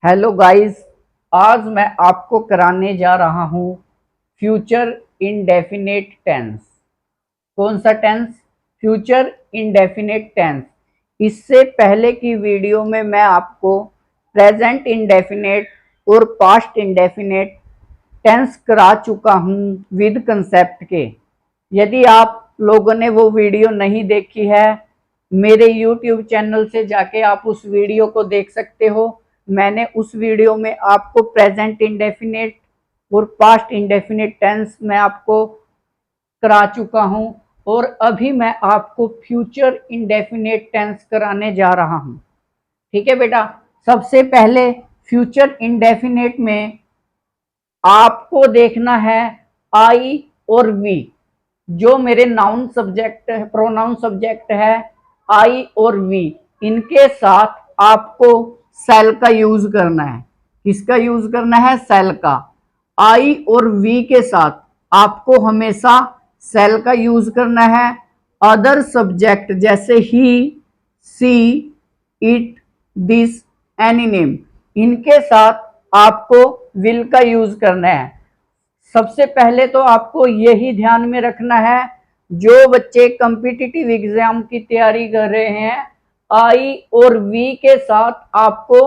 Hello guys, आज मैं आपको कराने जा रहा हूँ फ्यूचर इंडेफिनेट टेंस। कौन सा टेंस? Future indefinite tense. इससे पहले की वीडियो में मैं आपको प्रेजेंट इंडेफिनेट और पास्ट इंडेफिनेट टेंस करा चुका हूँ विद कंसेप्ट के। यदि आप लोगों ने वो वीडियो नहीं देखी है, मेरे YouTube चैनल से जाके आप उस वीडियो को देख सकते हो। मैंने उस वीडियो में आपको प्रेजेंट इंडेफिनेट और पास्ट इंडेफिनेट टेंस में आपको करा चुका हूं, और अभी मैं आपको फ्यूचर इंडेफिनेट टेंस कराने जा रहा हूं। ठीक है बेटा, सबसे पहले फ्यूचर इंडेफिनेट में आपको देखना है आई और वी। जो मेरे नाउन सब्जेक्ट है, प्रोनाउन सब्जेक्ट है आई और वी, इनके साथ आपको सेल का यूज करना है। किसका यूज करना है? सेल का। आई और वी के साथ आपको हमेशा सेल का यूज करना है। अदर सब्जेक्ट जैसे ही, she, it, this, any name, इनके साथ आपको विल का यूज करना है। सबसे पहले तो आपको यही ध्यान में रखना है, जो बच्चे कॉम्पिटिटिव एग्जाम की तैयारी कर रहे हैं, आई और वी के साथ आपको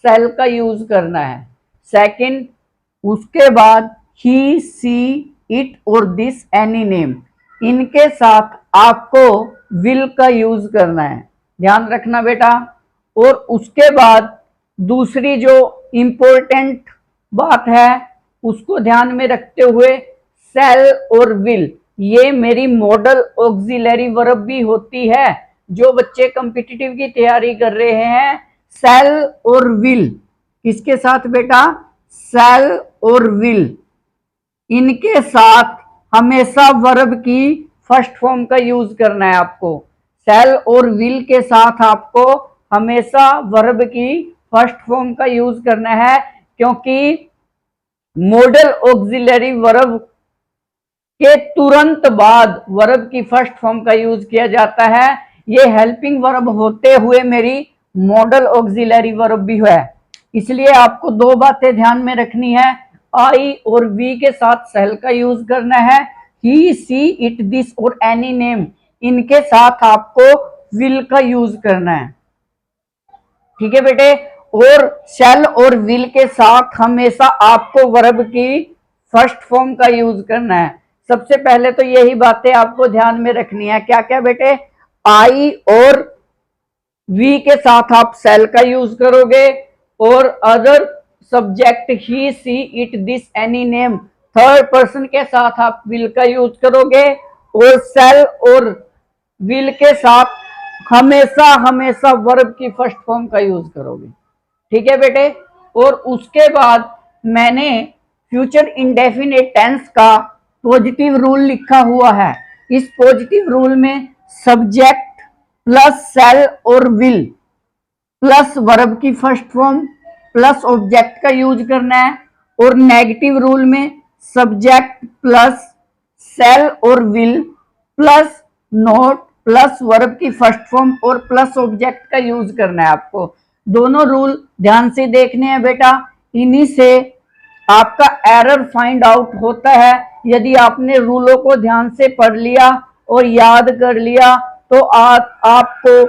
सेल का यूज करना है। सेकंड, उसके बाद ही, सी, इट और दिस, एनी नेम, इनके साथ आपको विल का यूज करना है। ध्यान रखना बेटा। और उसके बाद दूसरी जो इंपॉर्टेंट बात है, उसको ध्यान में रखते हुए सेल और विल, ये मेरी मॉडल ऑक्सिलरी वर्ब भी होती है। जो बच्चे कॉम्पिटिटिव की तैयारी कर रहे हैं, सेल और विल किसके साथ बेटा? सेल और विल, इनके साथ हमेशा वर्ब की फर्स्ट फॉर्म का यूज करना है आपको। सेल और विल के साथ आपको हमेशा वर्ब की फर्स्ट फॉर्म का यूज करना है, क्योंकि मॉडल ऑक्सिलरी वर्ब के तुरंत बाद वर्ब की फर्स्ट फॉर्म का यूज किया जाता है। ये हेल्पिंग वर्ब होते हुए मेरी मॉडल ऑक्सिलरी वर्ब भी है। इसलिए आपको दो बातें ध्यान में रखनी है। आई और वी के साथ सेल का यूज करना है। ही, सी, इट, दिस और एनी नेम, इनके साथ आपको विल का यूज करना है। ठीक है बेटे। और सेल और विल के साथ हमेशा आपको वर्ब की फर्स्ट फॉर्म का यूज करना है। सबसे पहले तो यही बातें आपको ध्यान में रखनी है। क्या क्या बेटे? आई और वी के साथ आप सेल का यूज करोगे, और other subject he, she, it, this, any name, third person के साथ आप विल का यूज करोगे, और सेल और विल के साथ हमेशा हमेशा वर्ब की फर्स्ट फॉर्म का यूज करोगे। ठीक है बेटे। और उसके बाद मैंने फ्यूचर इंडेफिनेट टेंस का पॉजिटिव रूल लिखा हुआ है। इस पॉजिटिव रूल में सब्जेक्ट प्लस सेल और विल प्लस वर्ब की फर्स्ट फॉर्म प्लस ऑब्जेक्ट का यूज करना है। और नेगेटिव रूल में सब्जेक्ट प्लस सेल और will plus note plus verb की फर्स्ट फॉर्म और प्लस ऑब्जेक्ट का यूज करना है आपको। दोनों रूल ध्यान से देखने हैं बेटा। इन्हीं से आपका एरर फाइंड आउट होता है। यदि आपने रूलों को ध्यान से पढ़ लिया और याद कर लिया, तो आपको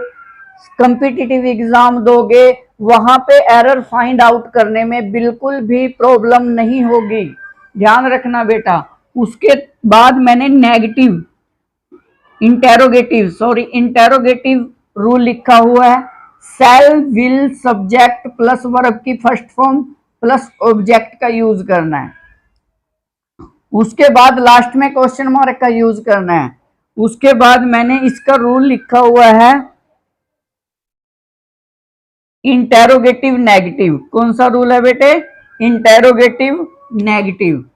कॉम्पिटिटिव एग्जाम दोगे, वहां पे एरर फाइंड आउट करने में बिल्कुल भी प्रॉब्लम नहीं होगी। ध्यान रखना बेटा। उसके बाद मैंने नेगेटिव इंटेरोगेटिव रूल लिखा हुआ है। Shall, will, subject plus verb की फर्स्ट फॉर्म प्लस ऑब्जेक्ट का यूज करना है। उसके बाद लास्ट में क्वेश्चन मार्क का यूज करना है। उसके बाद मैंने इसका रूल लिखा हुआ है इंटेरोगेटिव नेगेटिव। कौन सा रूल है बेटे? Interrogative negative.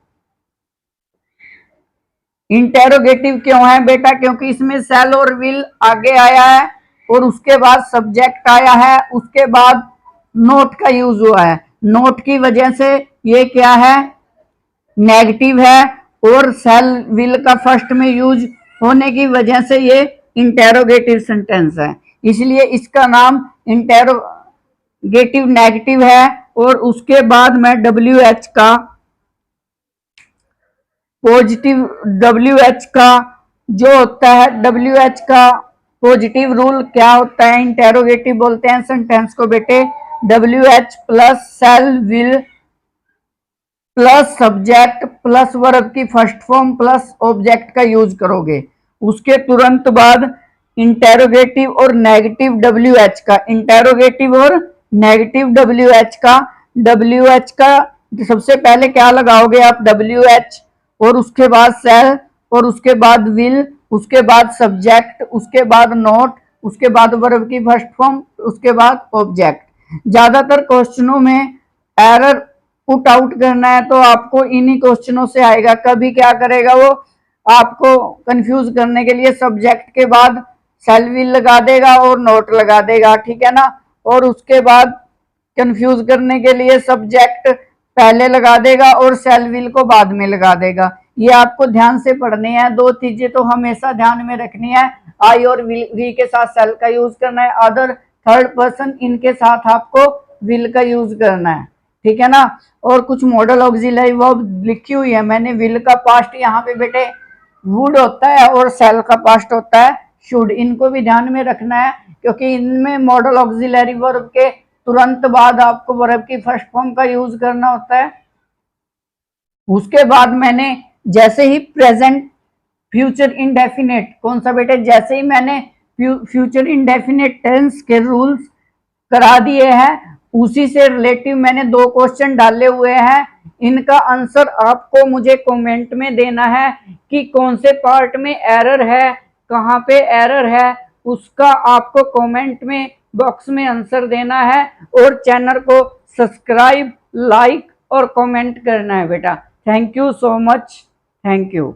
इंटेरोगेटिव क्यों है बेटा? क्योंकि इसमें सेल और विल आगे आया है, और उसके बाद सब्जेक्ट आया है, उसके बाद नोट का यूज हुआ है। नोट की वजह से ये क्या है? नेगेटिव है, और सेल विल का फर्स्ट में यूज होने की वजह से ये इंटेरोगेटिव सेंटेंस है। इसलिए इसका नाम इंटेरोगेटिव नेगेटिव है। और उसके बाद मैं WH का पॉजिटिव, WH का जो होता है, WH का पॉजिटिव रूल क्या होता है, इंटेरोगेटिव बोलते हैं सेंटेंस को बेटे। WH plus shall will plus subject plus verb की फर्स्ट फॉर्म प्लस ऑब्जेक्ट का यूज करोगे। उसके तुरंत बाद इंटेरोगेटिव और नेगेटिव WH का, इंटेरोगेटिव और नेगेटिव WH का, WH का सबसे पहले क्या लगाओगे आप, WH, और उसके बाद सेल, और उसके बाद विल, उसके बाद सब्जेक्ट, उसके बाद नोट, उसके बाद वर्ब की फर्स्ट फॉर्म, उसके बाद ऑब्जेक्ट। ज्यादातर क्वेश्चनों में एरर पुट आउट करना है तो आपको इन्हीं क्वेश्चनों से आएगा। कभी क्या करेगा वो, आपको कंफ्यूज करने के लिए सब्जेक्ट के बाद सेल विल लगा देगा और नोट लगा देगा, ठीक है ना। और उसके बाद कंफ्यूज करने के लिए सब्जेक्ट पहले लगा देगा और सेल विल को बाद में लगा देगा। ये आपको ध्यान से पढ़ने हैं, दो चीजें तो हमेशा ध्यान में रखनी है। आई और वी के साथ सेल का यूज करना है, अदर थर्ड पर्सन इनके साथ आपको विल का यूज करना है, ठीक है ना। और कुछ मॉडल ऑक्सिलरी वर्ब लिखी हुई है मैंने। विल का पास्ट यहाँ पे बेटे वुड होता है और सेल का पास्ट होता है शुड। इनको भी ध्यान में रखना है क्योंकि इनमें मॉडल ऑक्सिलरी वर्ब के तुरंत बाद आपको वर्ब की फर्स्ट फॉर्म का यूज करना होता है। उसके बाद मैंने जैसे ही प्रेजेंट फ्यूचर इंडेफिनेट, कौन सा बेटे, जैसे ही मैंने फ्यूचर इंडेफिनेट टेंस के रूल्स करा दिए हैं, उसी से रिलेटिव मैंने दो क्वेश्चन डाले हुए हैं। इनका आंसर आपको मुझे कमेंट में देना है कि कौन से पार्ट में एरर है, कहाँ पे एरर है, उसका आपको कमेंट में बॉक्स में आंसर देना है। और चैनल को सब्सक्राइब, लाइक और कमेंट करना है बेटा। Thank you so much, thank you.